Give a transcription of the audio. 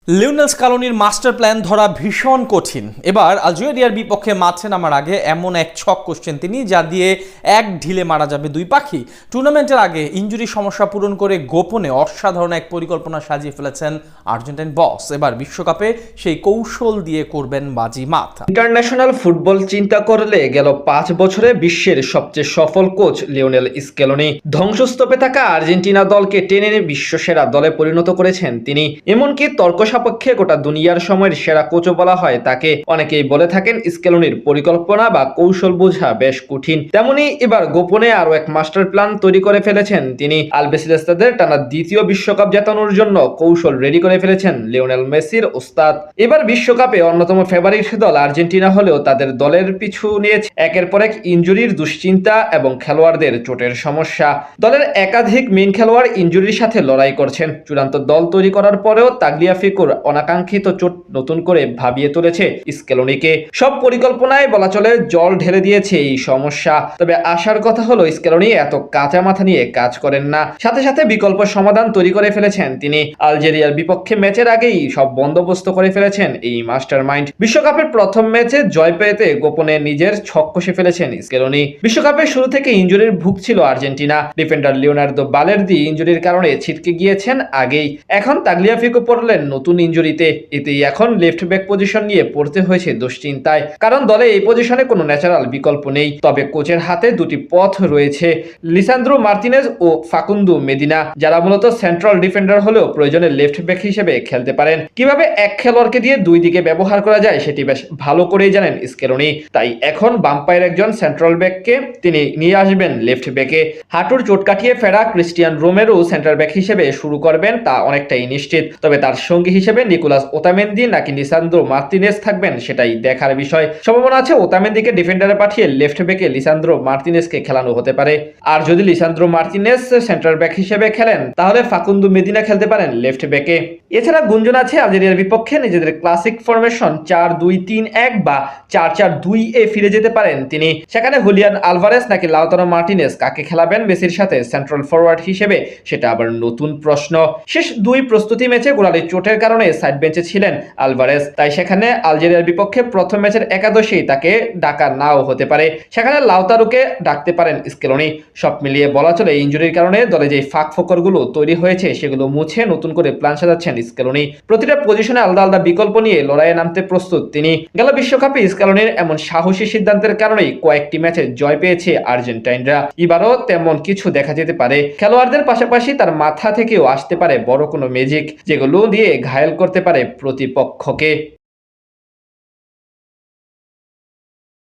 Lionel স্কালোনির master plan ধরা ভীষণ কঠিন। এবার আলজেরিয়ার বিপক্ষে মাঠে নামার আগে এমন এক ছক করছেন তিনি, যা দিয়ে এক ঢিলে মারা যাবে দুই পাখি। টুর্নামেন্টের আগে ইনজুরি সমস্যা পূরণ করে গোপনে অসাধারণ এক পরিকল্পনা সাজিয়ে ফেলেছেন আর্জেন্টাইন বস। এবার বিশ্বকাপে সেই কৌশল দিয়ে করবেন বাজিমাত। ইন্টারন্যাশনাল ফুটবল চিন্তা করলে গেল ৫ বছরে বিশ্বের সবচেয়ে সফল কোচ লিওনেল স্কেলোনি। ধ্বংসস্তূপে থাকা আর্জেন্টিনা দলকে টেনে এনে বিশ্বসেরা দলে পরিণত করেছেন তিনি। এমনকি তর্ক সাপেক্ষে গোটা দুনিয়ার সময়ের সেরা কোচও বলা হয় তাকে। অনেকেই বলে থাকেন স্কেলোনির পরিকল্পনা বা কৌশল বোঝা বেশ কঠিন। তেমনি এবার গোপনে আরো এক মাস্টার প্ল্যান তৈরি করে ফেলেছেন তিনি। আলবিসেলেস্তাদের টানা দ্বিতীয় বিশ্বকাপ জেতানোর জন্য কৌশল রেডি করে ফেলেছেন লিওনেল মেসির ওস্তাদ। এবার বিশ্বকাপে অন্যতম ফেভারিট দল আর্জেন্টিনা হলেও তাদের দলের পিছু নিয়েছে একের পর এক ইনজুরির দুশ্চিন্তা এবং খেলোয়াড়দের চোটের সমস্যা। দলের একাধিক মেইন খেলোয়াড় ইনজুরির সাথে লড়াই করছেন। চূড়ান্ত দল তৈরি করার পরেও তাগলিয়াফিকোর অনাকাঙ্ক্ষিত চোট নতুন করে ভাবিয়ে তুলেছে স্কেলোনিকে। সব পরিকল্পনায় বলা চলে জল ঢেলে দিয়েছে এই সমস্যা। তবে আশার কথা হলো স্কেলোনি এত কাঁচা মাথা নিয়ে কাজ করেন না, সাথে সাথে বিকল্প সমাধান তৈরি করে ফেলেছেন তিনি। আলজেরিয়ার বিপক্ষে ম্যাচের আগেই সব বন্দোবস্ত করে ফেলেছেন এই মাস্টার মাইন্ড। বিশ্বকাপের প্রথম ম্যাচে জয় পেতে গোপনে নিজের ছক কষে ফেলেছেন স্কেলোনি। বিশ্বকাপের শুরু থেকে ইনজুরির ভুগছিল আর্জেন্টিনা। ডিফেন্ডার লিওনার্দো বালের্দি ইনজুরির কারণে ছিটকে গিয়েছেন আগেই। এখন তাগলিয়াফিকো পড়লেন নতুন ইনজুরিতে। এতেই এখন লেফট ব্যাক পজিশন নিয়ে পড়তে হয়েছে দুশ্চিন্তায়, কারণ দলে এই পজিশনে কোনো ন্যাচারাল বিকল্প নেই। তবে কোচের হাতে দুটি পথ রয়েছে, লিসান্দ্রো মার্তিনেজ ও ফাকুন্দো মেদিনা, যারা মূলত সেন্ট্রাল ডিফেন্ডার হলেও প্রয়োজনে লেফট ব্যাক হিসেবে খেলতে পারেন। কিভাবে এক খেলোয়াড়কে দিয়ে দুই দিকে ব্যবহার করা যায় সেটি বেশ ভালো করেই জানেন স্কেলোনি। তাই এখন বাম পায়ের একজন সেন্ট্রাল ব্যাককে তিনি নিয়ে আসবেন লেফট ব্যাকে। হাঁটুর চোট কাটিয়ে ফেরা ক্রিস্টিয়ান রোমেরো সেন্টার ব্যাক হিসেবে শুরু করবেন তা অনেকটাই নিশ্চিত। তবে তার সঙ্গী হিসেবে নিকোলাস ওতামেন্দি নাকি লিসান্দ্রো মার্তিনেজ থাকবেন সেটাই দেখার বিষয়। সম্ভাবনা আছে ওতামেন্দিকে ডিফেন্ডারে পাঠিয়ে লেফট ব্যাকে লিসান্দ্রো মার্তিনেজকে খেলানো হতে পারে। আর যদি লিসান্দ্রো মার্তিনেজ সেন্টার ব্যাক হিসেবে খেলেন তাহলে ফাকুন্দো মেদিনা খেলতে পারেন লেফট ব্যাকে। এছাড়া গুঞ্জন আছে আলজেরিয়ার বিপক্ষে নিজেদের ক্লাসিক ফরমেশন ৪-২-৩-১ বা ৪-৪-২ এ ফিরে যেতে পারেন তিনি। সেখানে হুলিয়ান আলভারেস নাকি লাউতারো মার্টিনেজ কাকে খেলাবেন মেসির সাথে সেন্ট্রাল ফরওয়ার্ড হিসেবে সেটা আবার নতুন প্রশ্ন। শেষ দুই প্রস্তুতি ম্যাচে গোড়ালি চোটের কারণে সাইড বেঞ্চে ছিলেন আলভারেস, তাই সেখানে আলজেরিয়ার বিপক্ষে প্রথম ম্যাচের একাদশেই তাকে ডাকা নাও হতে পারে। সেখানে লাউতারোকে ডাকতে পারেন স্কেলোনি। সব মিলিয়ে বলা চলে ইনজুরির কারণে দলে যে ফাঁক ফোকরগুলো তৈরি হয়েছে সেগুলো মুছে নতুন করে প্ল্যান সাজাচ্ছেন স্কেলোনি। প্রতিটা পজিশনে আলাদা আলাদা বিকল্প নিয়ে লড়াইয়ে নামতে প্রস্তুত তিনি। গেল বিশ্বকাপে স্কেলোনির এমন সাহসী সিদ্ধান্তের কারণেই কয়েকটি ম্যাচে জয় পেয়েছে আর্জেন্টাইনরা। এবারও তেমন কিছু দেখা যেতে পারে। খেলোয়াড়দের পাশাপাশি তার মাথা থেকেও আসতে পারে বড় কোনো ম্যাজিক, যেগুলো দিয়ে ঘায়েল করতে পারে প্রতিপক্ষকে।